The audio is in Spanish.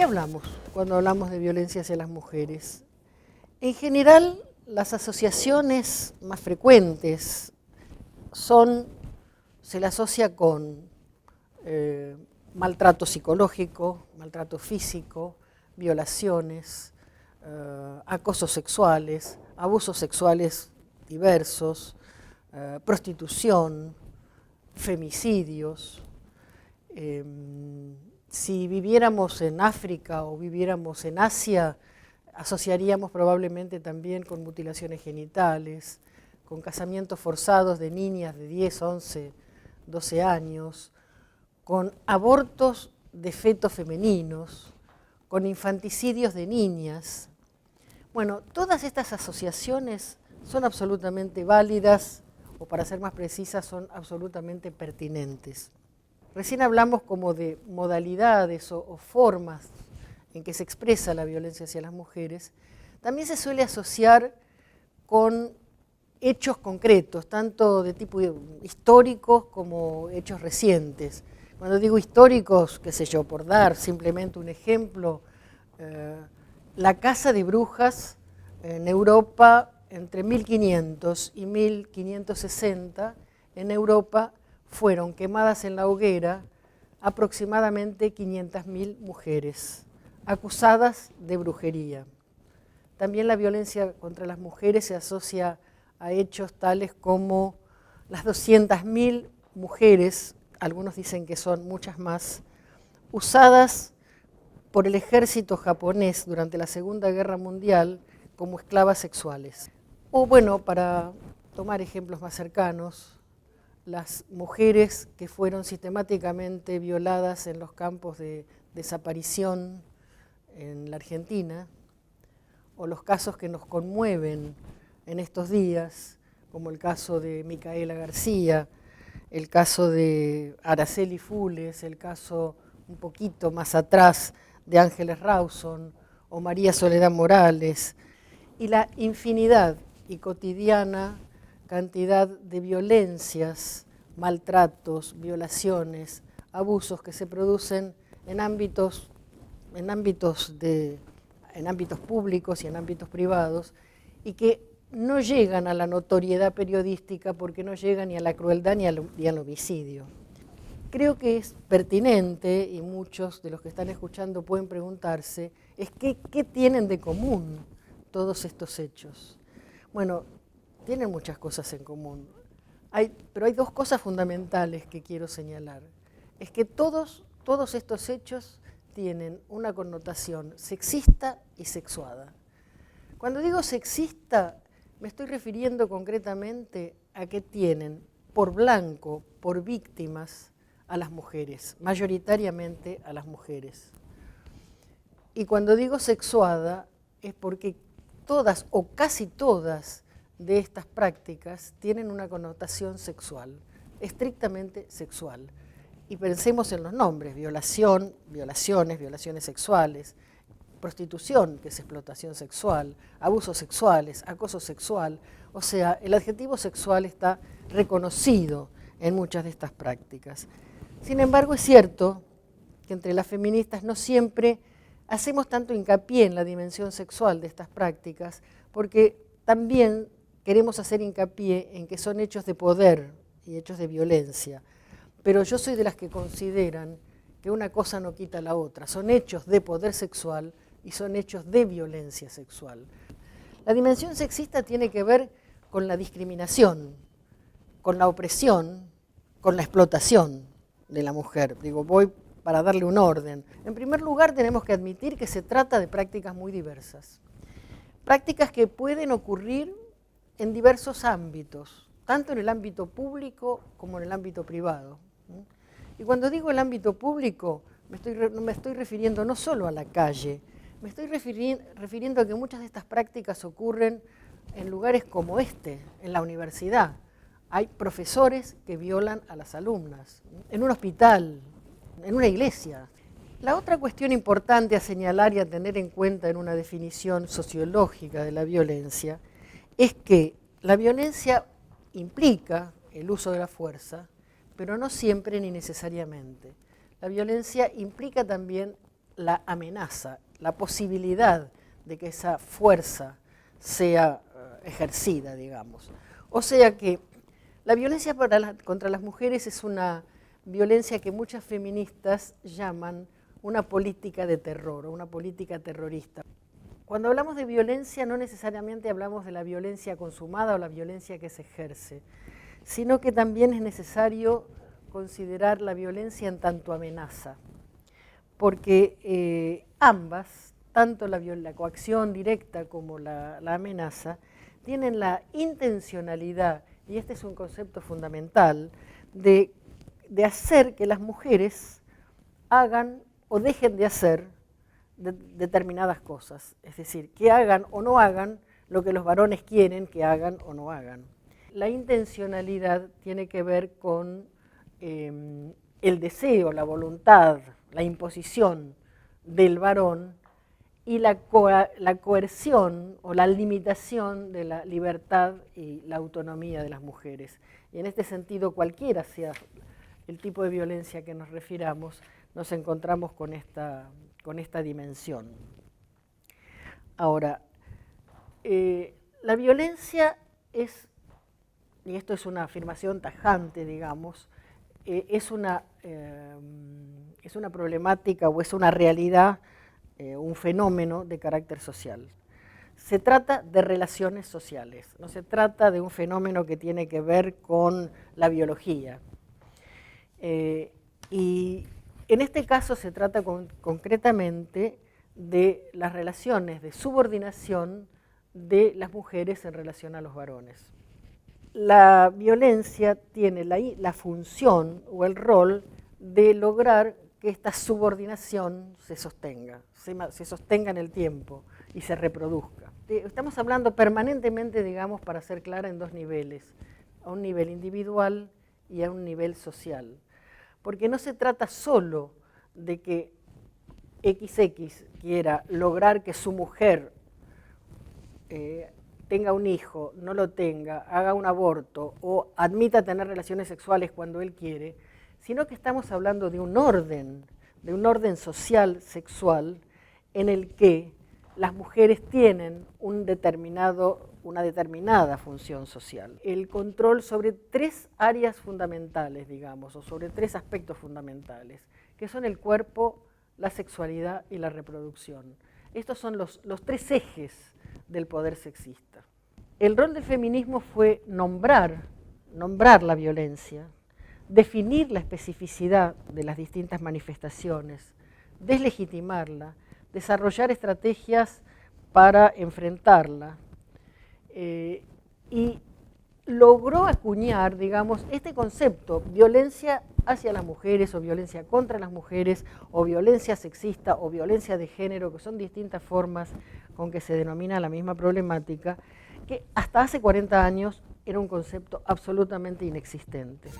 qué hablamos cuando hablamos de violencia hacia las mujeres? En general, las asociaciones más frecuentes se la asocia con maltrato psicológico, maltrato físico, violaciones, acosos sexuales, abusos sexuales diversos, prostitución, femicidios. Si viviéramos en África o viviéramos en Asia, asociaríamos probablemente también con mutilaciones genitales, con casamientos forzados de niñas de 10, 11, 12 años, con abortos de fetos femeninos, con infanticidios de niñas. Bueno, todas estas asociaciones son absolutamente válidas, o para ser más precisas, son absolutamente pertinentes. Recién hablamos como de modalidades o formas en que se expresa la violencia hacia las mujeres. También se suele asociar con hechos concretos, tanto de tipo históricos como hechos recientes. Cuando digo históricos, qué sé yo, por dar simplemente un ejemplo, la caza de brujas en Europa entre 1500 y 1560 en Europa fueron quemadas en la hoguera aproximadamente 500.000 mujeres acusadas de brujería. También la violencia contra las mujeres se asocia a hechos tales como las 200.000 mujeres, algunos dicen que son muchas más, usadas por el ejército japonés durante la Segunda Guerra Mundial como esclavas sexuales. O bueno, para tomar ejemplos más cercanos, las mujeres que fueron sistemáticamente violadas en los campos de desaparición en la Argentina, o los casos que nos conmueven en estos días, como el caso de Micaela García, el caso de Araceli Fules, el caso un poquito más atrás de Ángeles Rawson o María Soledad Morales, y la infinidad y cotidiana cantidad de violencias, maltratos, violaciones, abusos que se producen en ámbitos públicos y en ámbitos privados, y que no llegan a la notoriedad periodística porque no llegan ni a la crueldad ni al homicidio. Creo que es pertinente, y muchos de los que están escuchando pueden preguntarse, es ¿qué tienen de común todos estos hechos? Bueno, tienen muchas cosas en común, pero hay dos cosas fundamentales que quiero señalar. Es que todos estos hechos tienen una connotación sexista y sexuada. Cuando digo sexista, me estoy refiriendo concretamente a que tienen por blanco, por víctimas, a las mujeres, mayoritariamente a las mujeres. Y cuando digo sexuada, es porque todas o casi todas de estas prácticas tienen una connotación sexual, estrictamente sexual. Y pensemos en los nombres: violación, violaciones sexuales, prostitución, que es explotación sexual, abusos sexuales, acoso sexual. O sea, el adjetivo sexual está reconocido en muchas de estas prácticas. Sin embargo, es cierto que entre las feministas no siempre hacemos tanto hincapié en la dimensión sexual de estas prácticas, porque también queremos hacer hincapié en que son hechos de poder y hechos de violencia. Pero yo soy de las que consideran que una cosa no quita la otra. Son hechos de poder sexual y son hechos de violencia sexual. La dimensión sexista tiene que ver con la discriminación, con la opresión, con la explotación de la mujer. Digo, voy para darle un orden. En primer lugar, tenemos que admitir que se trata de prácticas muy diversas. Prácticas que pueden ocurrir en diversos ámbitos, tanto en el ámbito público como en el ámbito privado. Y cuando digo el ámbito público, me estoy refiriendo no solo a la calle, me estoy refiriendo a que muchas de estas prácticas ocurren en lugares como este, en la universidad. Hay profesores que violan a las alumnas, en un hospital, en una iglesia. La otra cuestión importante a señalar y a tener en cuenta en una definición sociológica de la violencia es que la violencia implica el uso de la fuerza, pero no siempre ni necesariamente. La violencia implica también la amenaza, la posibilidad de que esa fuerza sea ejercida, digamos. O sea que la violencia contra las mujeres es una violencia que muchas feministas llaman una política de terror o una política terrorista. Cuando hablamos de violencia no necesariamente hablamos de la violencia consumada o la violencia que se ejerce, sino que también es necesario considerar la violencia en tanto amenaza, porque ambas, tanto la coacción directa como la amenaza, tienen la intencionalidad, y este es un concepto fundamental, de hacer que las mujeres hagan o dejen de hacer determinadas cosas, es decir, que hagan o no hagan lo que los varones quieren que hagan o no hagan. La intencionalidad tiene que ver con el deseo, la voluntad, la imposición del varón y la coerción o la limitación de la libertad y la autonomía de las mujeres. Y en este sentido, cualquiera sea el tipo de violencia que nos refiramos, nos encontramos con esta dimensión. Ahora, la violencia es, y esto es una afirmación tajante, digamos, es una problemática o es una realidad, un fenómeno de carácter social. Se trata de relaciones sociales, no se trata de un fenómeno que tiene que ver con la biología. Y en este caso se trata concretamente de las relaciones de subordinación de las mujeres en relación a los varones. La violencia tiene la función o el rol de lograr que esta subordinación se sostenga en el tiempo y se reproduzca. Estamos hablando permanentemente, digamos, para ser clara, en dos niveles, a un nivel individual y a un nivel social. Porque no se trata solo de que XX quiera lograr que su mujer tenga un hijo, no lo tenga, haga un aborto o admita tener relaciones sexuales cuando él quiere, sino que estamos hablando de un orden social, sexual, en el que las mujeres tienen una determinada función social. El control sobre tres áreas fundamentales, digamos, o sobre tres aspectos fundamentales, que son el cuerpo, la sexualidad y la reproducción. Estos son los tres ejes del poder sexista. El rol del feminismo fue nombrar la violencia, definir la especificidad de las distintas manifestaciones, deslegitimarla, desarrollar estrategias para enfrentarla, y logró acuñar, digamos, este concepto, violencia hacia las mujeres o violencia contra las mujeres o violencia sexista o violencia de género, que son distintas formas con que se denomina la misma problemática, que hasta hace 40 años era un concepto absolutamente inexistente.